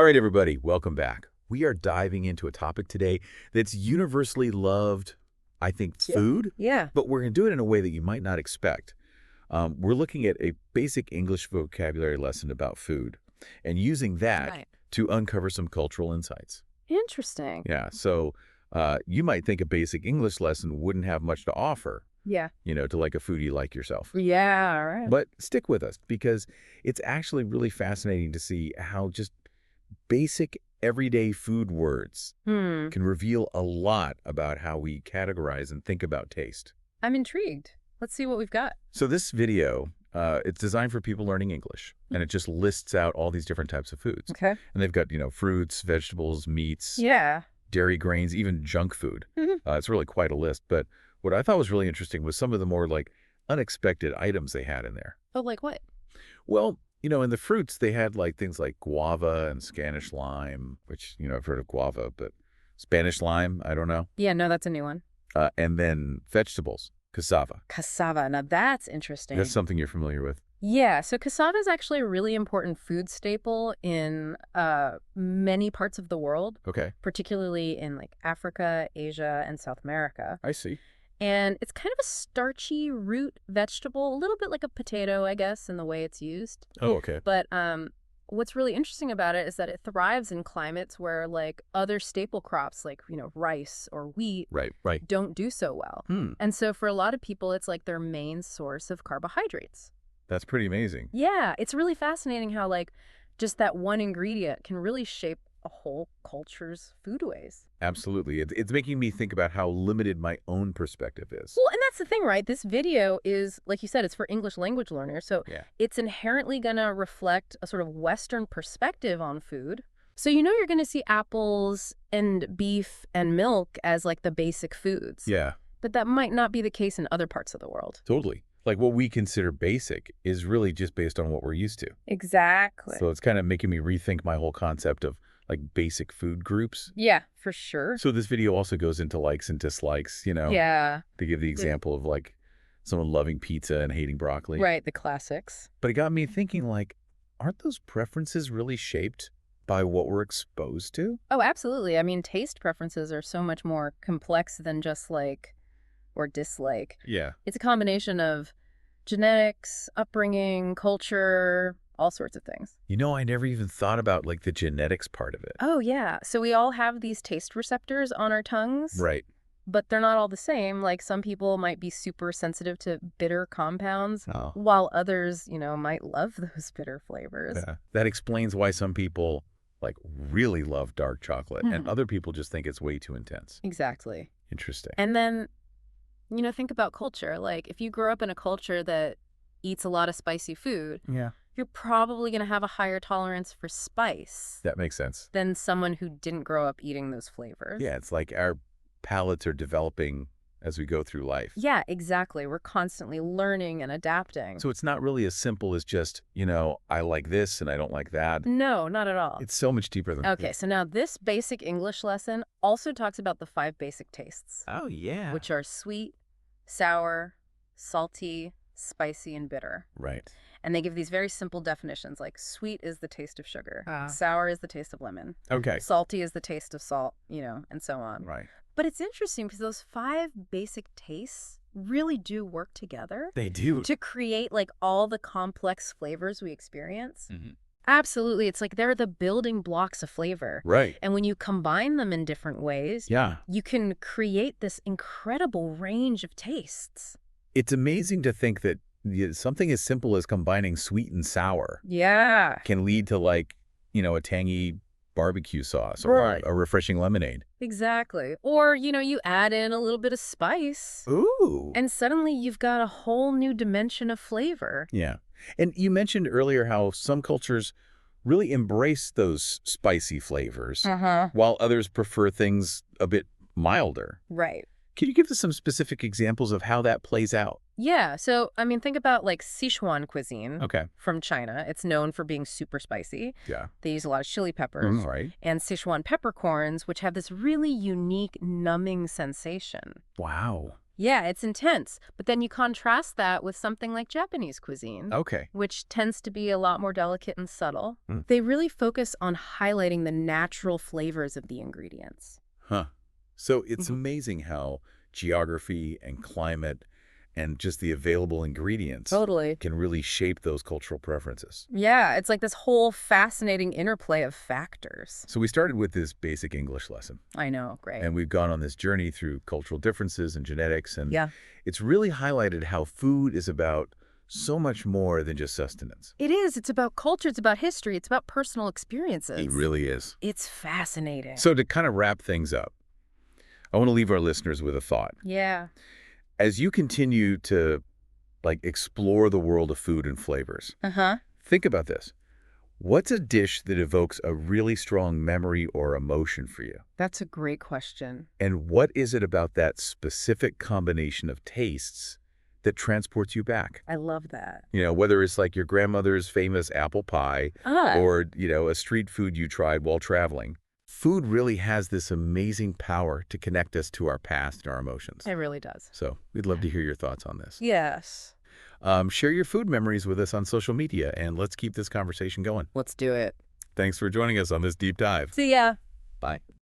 All right, everybody, welcome back. We are diving into a topic today that's universally loved, I think, Yeah. food, Yeah. but we're going to do it in a way that you might not expect. We're looking at a basic English vocabulary lesson about food and using that Right. to uncover some cultural insights. Interesting. Yeah, so you might think a basic English lesson wouldn't have much to offer, Yeah. to like a foodie like yourself. Yeah, all right. But stick with us because it's actually really fascinating to see how just basic everyday food words Hmm. can reveal a lot about how we categorize and think about taste. I'm intrigued. Let's see what we've got. So this video, it's designed for people learning English, and it just lists out all these different types of foods. Okay. And they've got, fruits, vegetables, meats, Yeah. dairy, grains, even junk food. Mhm. It's really quite a list. But what I thought was really interesting was some of the more unexpected items they had in there. Oh, like what? Well, in the fruits, they had things like guava and Spanish lime, which, I've heard of guava, but Spanish lime, I don't know. Yeah, no, that's a new one. And then vegetables, cassava. Cassava. Now that's interesting. That's something you're familiar with. Yeah, so cassava is actually a really important food staple in many parts of the world, Okay, particularly in like Africa, Asia, and South America. I see. And it's kind of a starchy root vegetable, a little bit like a potato, I guess, in the way it's used. Oh, okay. But what's really interesting about it is that it thrives in climates where like other staple crops like, rice or wheat Right. don't do so well. And so for a lot of people, it's like their main source of carbohydrates. That's pretty amazing. Yeah, it's really fascinating how like just that one ingredient can really shape a whole culture's foodways. Absolutely. It's making me think about how limited my own perspective is. Well, and that's the thing, right? This video is, like you said, it's for English language learners. So Yeah. it's inherently going to reflect a sort of Western perspective on food. So you're going to see apples and beef and milk as like the basic foods. Yeah, But that might not be the case in other parts of the world. totally. Like what we consider basic is really just based on what we're used to. Exactly. So it's kind of making me rethink my whole concept of basic food groups. Yeah, for sure. So this video also goes into likes and dislikes, Yeah, to give the example of someone loving pizza and hating broccoli. right. The classics. But it got me thinking aren't those preferences really shaped by what we're exposed to? Oh, absolutely. I mean, taste preferences are so much more complex than just like or dislike. Yeah. It's a combination of genetics, upbringing, culture, all sorts of things. I never even thought about the genetics part of it. Oh, yeah. So we all have these taste receptors on our tongues, Right. but they're not all the same. Like some people might be super sensitive to bitter compounds, Oh. while others, might love those bitter flavors. Yeah. That explains why some people really love dark chocolate and other people just think it's way too intense. Exactly. Interesting. And then, think about culture. Like if you grow up in a culture that eats a lot of spicy food, Yeah. you're probably going to have a higher tolerance for spice That makes sense. than someone who didn't grow up eating those flavors. Yeah, it's like our palates are developing as we go through life. Yeah, exactly. We're constantly learning and adapting. So it's not really as simple as just, I like this and I don't like that. No, not at all. It's so much deeper than Okay, so now this basic English lesson also talks about the 5 basic tastes, Oh, yeah. which are sweet, sour, salty, spicy, and bitter. Right. And they give these very simple definitions, like sweet is the taste of sugar, Ah. sour is the taste of lemon, Okay. salty is the taste of salt, and so on. Right. But it's interesting because those 5 basic tastes really do work together They do. to create like all the complex flavors we experience. Mhm. Absolutely. It's like they're the building blocks of flavor. Right. And when you combine them in different ways, Yeah. you can create this incredible range of tastes. It's amazing to think that something as simple as combining sweet and sour Yeah. can lead to a tangy barbecue sauce or Right. a refreshing lemonade. Exactly. Or, you add in a little bit of spice Ooh. and suddenly you've got a whole new dimension of flavor. Yeah. And you mentioned earlier how some cultures really embrace those spicy flavors while others prefer things a bit milder. Right. Can you give us some specific examples of how that plays out? Yeah. So, I mean, think about like Sichuan cuisine Okay. from China. It's known for being super spicy. Yeah. They use a lot of chili peppers Right. and Sichuan peppercorns, which have this really unique numbing sensation. Wow. Yeah, it's intense. But then you contrast that with something like Japanese cuisine, Okay. which tends to be a lot more delicate and subtle. Mm. They really focus on highlighting the natural flavors of the ingredients. Huh. So it's amazing how geography and climate and just the available ingredients Totally. can really shape those cultural preferences. Yeah, it's like this whole fascinating interplay of factors. So we started with this basic English lesson, I know, great. and we've gone on this journey through cultural differences and genetics, and Yeah. it's really highlighted how food is about so much more than just sustenance. It is. It's about culture. It's about history. It's about personal experiences. It really is. It's fascinating. So to kind of wrap things up, I want to leave our listeners with a thought. Yeah. As you continue to explore the world of food and flavors, Uh-huh. think about this. What's a dish that evokes a really strong memory or emotion for you? That's a great question. And what is it about that specific combination of tastes that transports you back? I love that. Whether it's like your grandmother's famous apple pie or, a street food you tried while traveling. Food really has this amazing power to connect us to our past and our emotions. It really does. So we'd love to hear your thoughts on this. Yes. Share your food memories with us on social media, and let's keep this conversation going. Let's do it. Thanks for joining us on this deep dive. See ya. Bye.